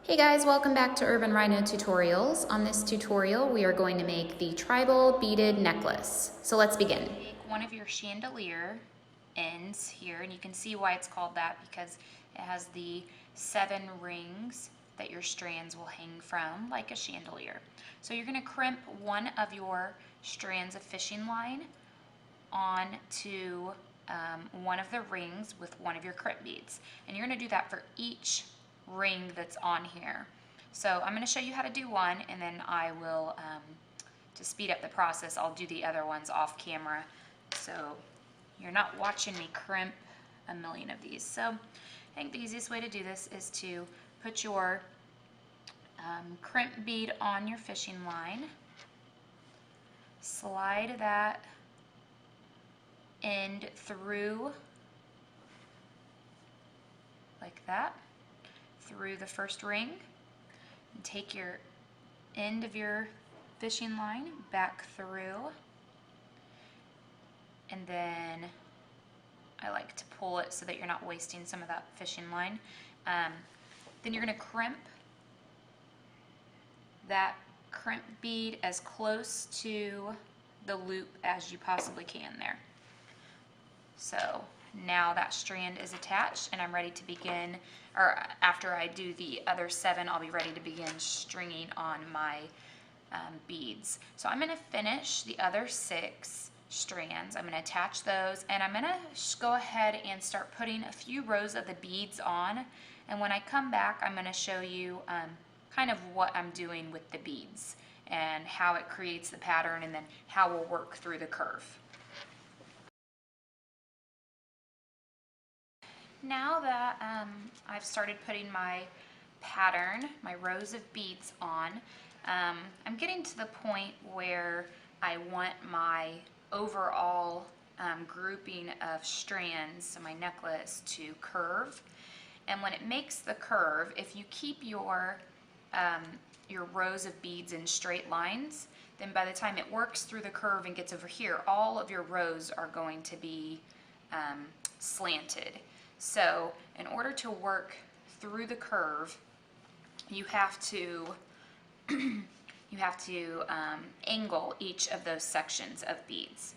Hey guys, welcome back to Urban Rhino Tutorials. On this tutorial, we are going to make the tribal beaded necklace. So let's begin. Take one of your chandelier ends here, and you can see why it's called that because it has the 7 rings that your strands will hang from, like a chandelier. So you're going to crimp one of your strands of fishing line onto one of the rings with one of your crimp beads. And you're going to do that for each ring that's on here. So I'm going to show you how to do one, and then I will, to speed up the process, I'll do the other ones off camera. So you're not watching me crimp a million of these. So I think the easiest way to do this is to put your crimp bead on your fishing line, slide that end through like that, through the first ring, and take your end of your fishing line back through, and then I like to pull it so that you're not wasting some of that fishing line. Then you're going to crimp that crimp bead as close to the loop as you possibly can there. So now that strand is attached and I'm ready to begin, or after I do the other 7, I'll be ready to begin stringing on my beads. So I'm going to finish the other 6 strands. I'm going to attach those, and I'm going to go ahead and start putting a few rows of the beads on, and when I come back I'm going to show you kind of what I'm doing with the beads and how it creates the pattern, and then how we'll work through the curve. Now that I've started putting my pattern, my rows of beads on, I'm getting to the point where I want my overall grouping of strands, so my necklace, to curve. And when it makes the curve, if you keep your rows of beads in straight lines, then by the time it works through the curve and gets over here, all of your rows are going to be slanted. So in order to work through the curve, you have to angle each of those sections of beads.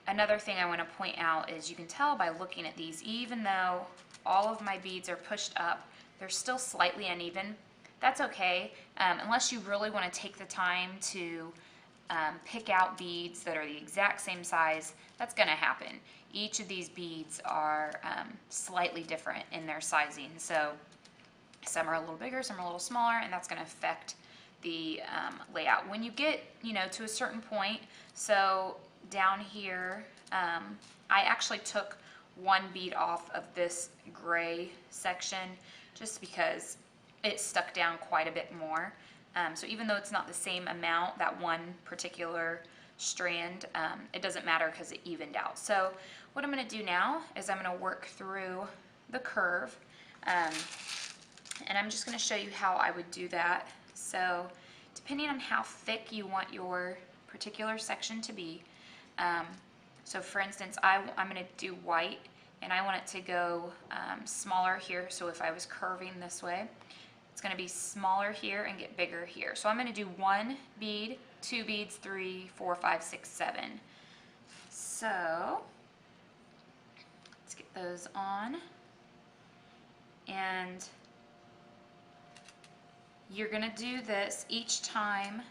Another thing I want to point out is you can tell by looking at these, even though all of my beads are pushed up, they're still slightly uneven. That's okay, unless you really want to take the time to pick out beads that are the exact same size. That's going to happen. Each of these beads are slightly different in their sizing, so some are a little bigger, some are a little smaller, and that's going to affect the layout. When you get, to a certain point, so down here, I actually took one bead off of this gray section just because it stuck down quite a bit more. So even though it's not the same amount, that one particular strand, it doesn't matter because it evened out. So what I'm going to do now is I'm going to work through the curve, and I'm just going to show you how I would do that. So depending on how thick you want your particular section to be, so for instance, I'm going to do white, and I want it to go smaller here. So if I was curving this way, it's going to be smaller here and get bigger here. So I'm going to do 1 bead, 2 beads, 3, 4, 5, 6, 7. So let's get those on. And you're going to do this each time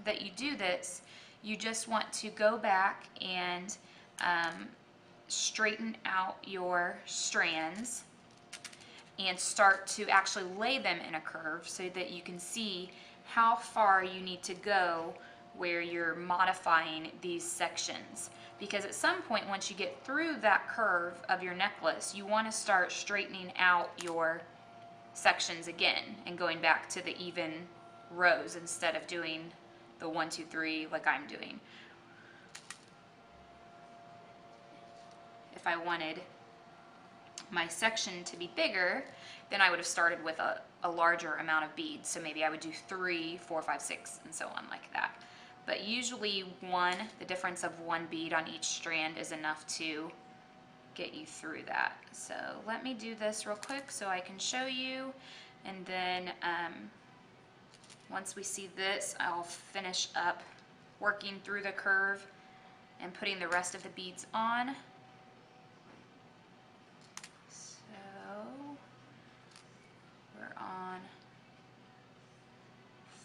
that you do this. You just want to go back and straighten out your strands and start to actually lay them in a curve so that you can see how far you need to go where you're modifying these sections. Because at some point, once you get through that curve of your necklace, you want to start straightening out your sections again and going back to the even rows instead of doing the 1, 2, 3 like I'm doing. If I wanted my section to be bigger, then I would have started with a larger amount of beads. So maybe I would do 3, 4, 5, 6, and so on like that. But usually the difference of 1 bead on each strand is enough to get you through that. So let me do this real quick so I can show you. And then once we see this, I'll finish up working through the curve and putting the rest of the beads on. So we're on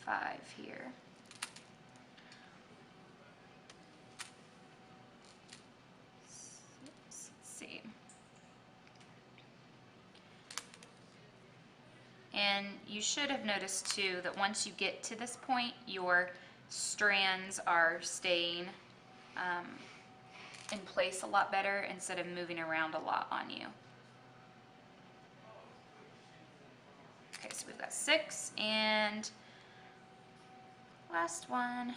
5 here. Let's see. And you should have noticed too that once you get to this point, your strands are staying in place a lot better instead of moving around a lot on you. Okay, so we've got 6 and last one.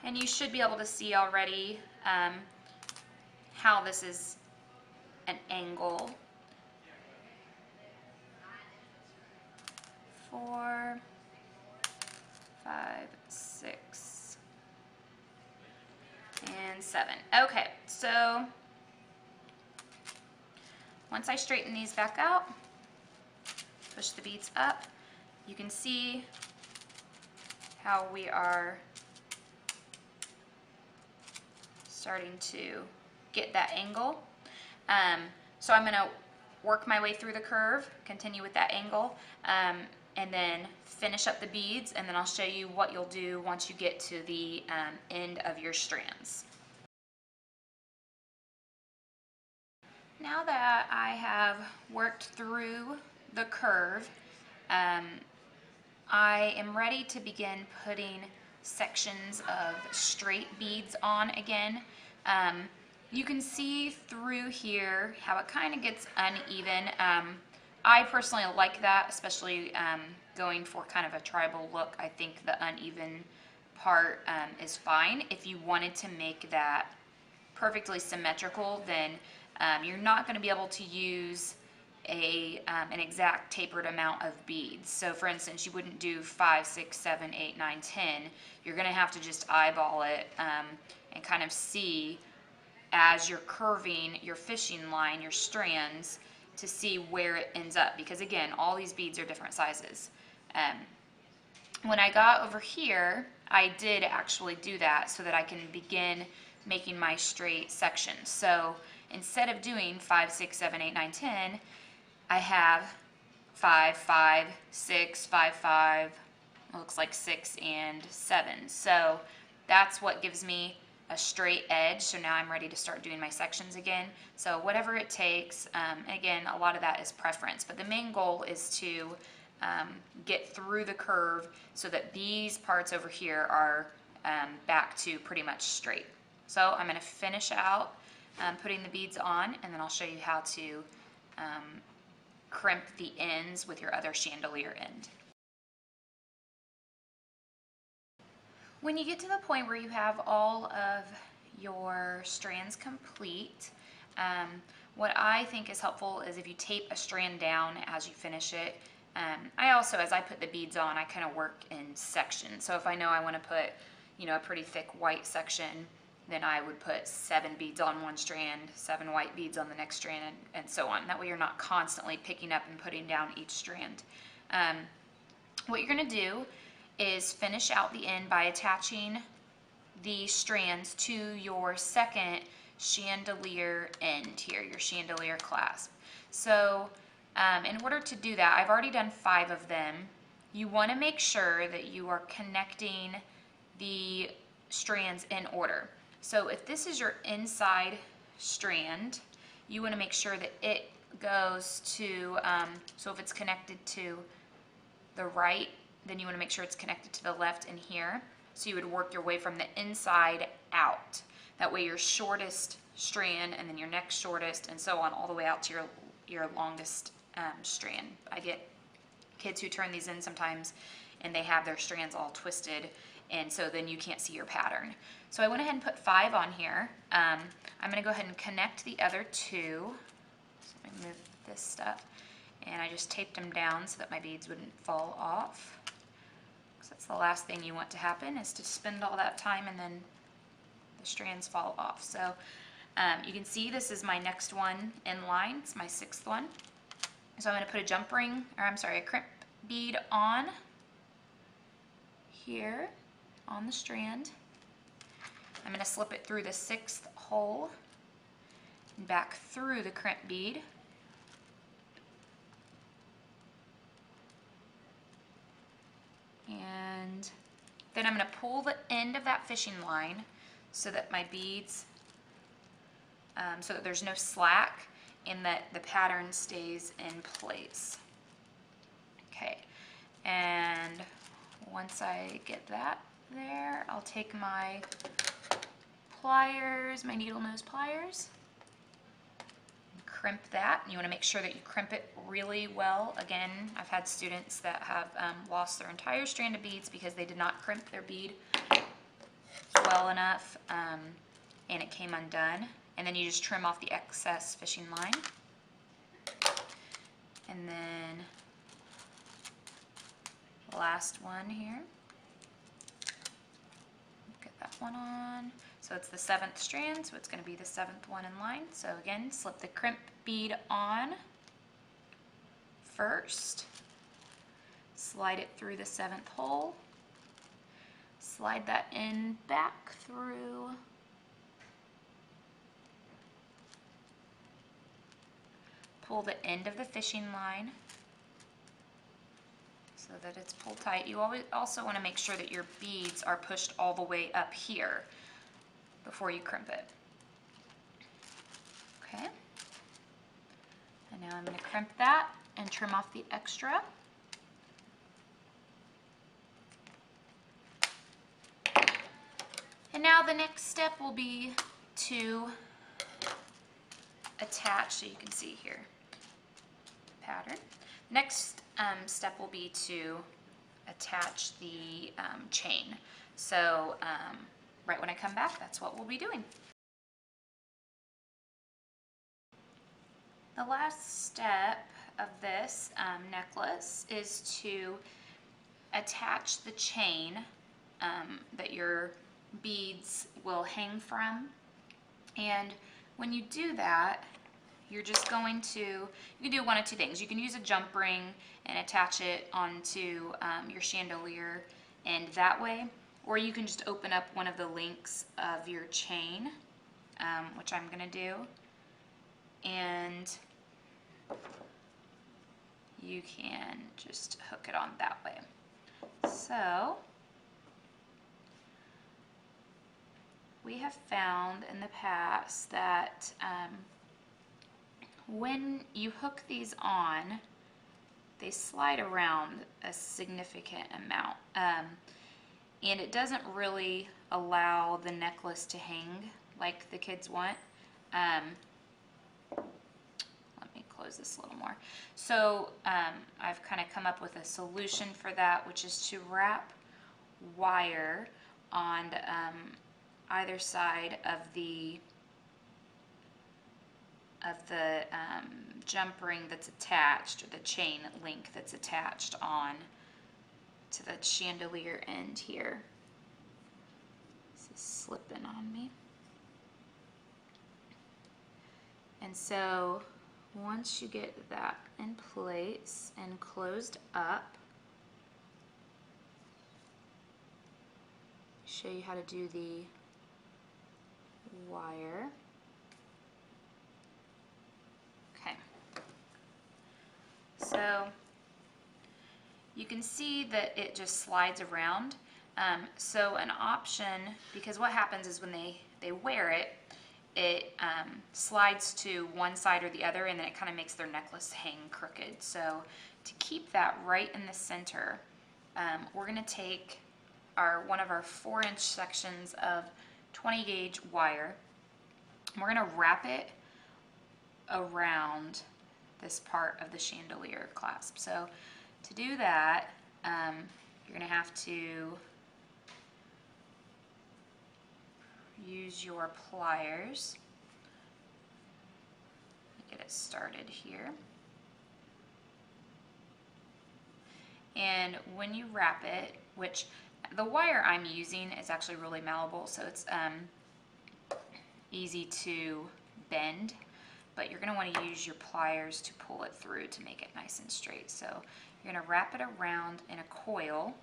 And you should be able to see already how this is an angle. 4, 5, 6, and 7. Okay, so once I straighten these back out, push the beads up, you can see how we are starting to get that angle. So I'm going to work my way through the curve, continue with that angle, and then finish up the beads, and then I'll show you what you'll do once you get to the end of your strands. Now that I have worked through the curve, I am ready to begin putting sections of straight beads on again. You can see through here how it kind of gets uneven. I personally like that, especially going for kind of a tribal look. I think the uneven part is fine. If you wanted to make that perfectly symmetrical, then you're not going to be able to use an exact tapered amount of beads. So for instance, you wouldn't do 5, 6, 7, 8, 9, 10. You're going to have to just eyeball it and kind of see as you're curving your fishing line, your strands, to see where it ends up, because again, all these beads are different sizes. When I got over here, I did actually do that so that I can begin making my straight sections. So instead of doing 5, 6, 7, 8, 9, 10, I have 5, 5, 6, 5, 5, it looks like 6 and 7. So that's what gives me a straight edge. So now I'm ready to start doing my sections again. So whatever it takes, again, a lot of that is preference, but the main goal is to get through the curve so that these parts over here are back to pretty much straight. So I'm going to finish out putting the beads on, and then I'll show you how to crimp the ends with your other chandelier end. When you get to the point where you have all of your strands complete, what I think is helpful is if you tape a strand down as you finish it. I also, as I put the beads on, I kind of work in sections. So if I know I want to put, a pretty thick white section, then I would put 7 beads on one strand, 7 white beads on the next strand, and so on. That way you're not constantly picking up and putting down each strand. What you're going to do is finish out the end by attaching the strands to your second chandelier end here, your chandelier clasp. So in order to do that, I've already done 5 of them. You want to make sure that you are connecting the strands in order. So if this is your inside strand, you want to make sure that it goes to, so if it's connected to the right, then you want to make sure it's connected to the left in here. So you would work your way from the inside out. That way your shortest strand, and then your next shortest, and so on, all the way out to your longest strand. I get kids who turn these in sometimes, and they have their strands all twisted, and so then you can't see your pattern. So I went ahead and put 5 on here. I'm going to go ahead and connect the other 2. So let me move this stuff, and I just taped them down so that my beads wouldn't fall off. That's the last thing you want to happen, is to spend all that time and then the strands fall off. So you can see this is my next one in line. It's my 6th one. So I'm going to put a jump ring, or I'm sorry, a crimp bead on here on the strand. I'm going to slip it through the 6th hole and back through the crimp bead. And then I'm going to pull the end of that fishing line so that my beads, so that there's no slack and that the pattern stays in place. Okay, and once I get that there, I'll take my pliers, my needle nose pliers, and crimp that. And you want to make sure that you crimp it really well. Again, I've had students that have lost their entire strand of beads because they did not crimp their bead well enough, and it came undone. And then you just trim off the excess fishing line. And then last one here. Get that one on. So it's the 7th strand, so it's going to be the 7th one in line. So again, slip the crimp bead on first, slide it through the 7th hole, slide that in back through, pull the end of the fishing line so that it's pulled tight. You always also want to make sure that your beads are pushed all the way up here before you crimp it. Okay. And now I'm going to crimp that and trim off the extra. And now the next step will be to attach, so you can see here, pattern. Next step will be to attach the chain. So right when I come back, that's what we'll be doing. The last step of this necklace is to attach the chain that your beads will hang from. And when you do that, you're just going to, you can do one of two things. You can use a jump ring and attach it onto your chandelier and that way, or you can just open up one of the links of your chain, which I'm going to do, and you can just hook it on that way. So we have found in the past that when you hook these on, they slide around a significant amount, and it doesn't really allow the necklace to hang like the kids want. Let me close this a little more. So I've kind of come up with a solution for that, which is to wrap wire on either side of the jump ring that's attached, or the chain link that's attached on to the chandelier end here. This is slipping on me. And so once you get that in place and closed up, show you how to do the wire. Okay. So you can see that it just slides around. So an option, because what happens is when they wear it, it slides to one side or the other, and then it kind of makes their necklace hang crooked. So to keep that right in the center, we're going to take one of our 4-inch sections of 20 gauge wire, and we're going to wrap it around this part of the chandelier clasp. So to do that, you're going to have to use your pliers. Get it started here. And when you wrap it, which the wire I'm using is actually really malleable, so it's easy to bend, but you're going to want to use your pliers to pull it through to make it nice and straight. So You're going to wrap it around in a coil.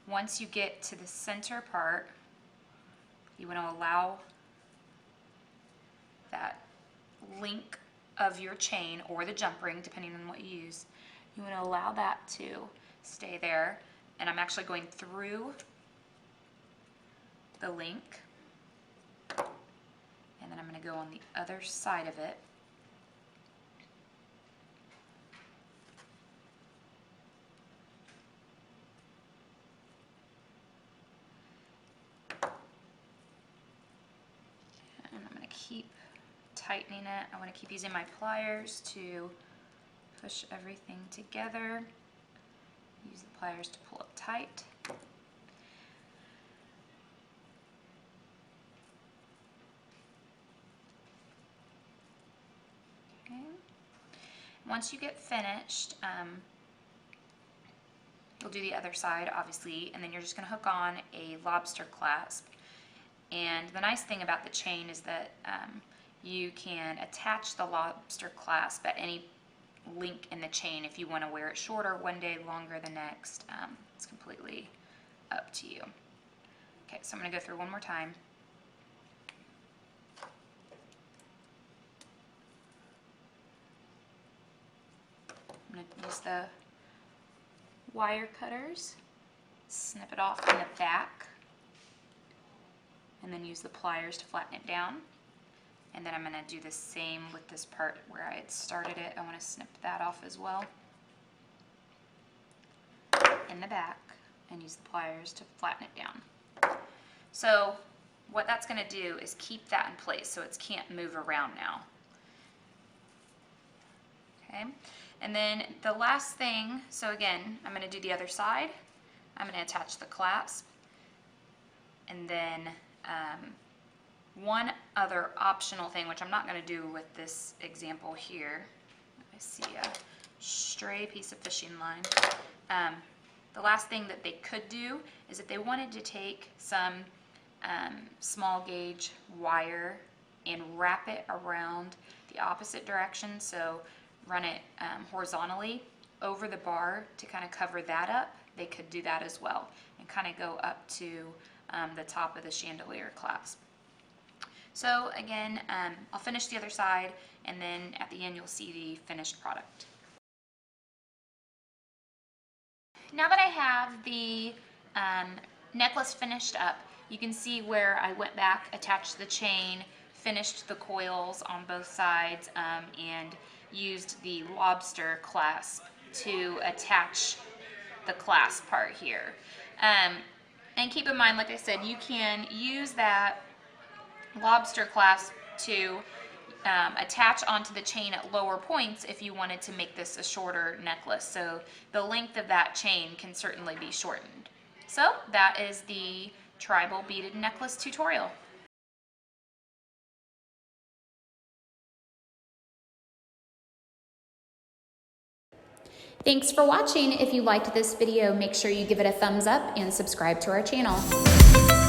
Once you get to the center part, you want to allow that link of your chain or the jump ring, depending on what you use. You want to allow that to stay there. And I'm actually going through the link. And then I'm going to go on the other side of it. And I'm going to keep tightening it. I want to keep using my pliers to push everything together. Use the pliers to pull it tight. Okay. Once you get finished, you'll do the other side, obviously, and then you're just going to hook on a lobster clasp. And the nice thing about the chain is that you can attach the lobster clasp at any link in the chain if you want to wear it shorter one day, longer the next. It's completely up to you. Okay, so I'm going to go through one more time. I'm going to use the wire cutters, snip it off in the back, and then use the pliers to flatten it down. And then I'm going to do the same with this part where I had started it. I want to snip that off as well in the back and use the pliers to flatten it down. So what that's going to do is keep that in place so it can't move around now. Okay, and then the last thing, so again, I'm going to do the other side. I'm going to attach the clasp, and then one other optional thing, which I'm not going to do with this example here. I see a stray piece of fishing line. The last thing that they could do is if they wanted to take some small gauge wire and wrap it around the opposite direction, so run it horizontally over the bar to kind of cover that up, they could do that as well and kind of go up to the top of the chandelier clasp. So again, I'll finish the other side, and then at the end you'll see the finished product. Now that I have the necklace finished up, you can see where I went back, attached the chain, finished the coils on both sides, and used the lobster clasp to attach the clasp part here. And keep in mind, like I said, you can use that lobster clasp to attach onto the chain at lower points if you wanted to make this a shorter necklace. So the length of that chain can certainly be shortened. So that is the tribal beaded necklace tutorial. Thanks for watching. If you liked this video, make sure you give it a thumbs up and subscribe to our channel.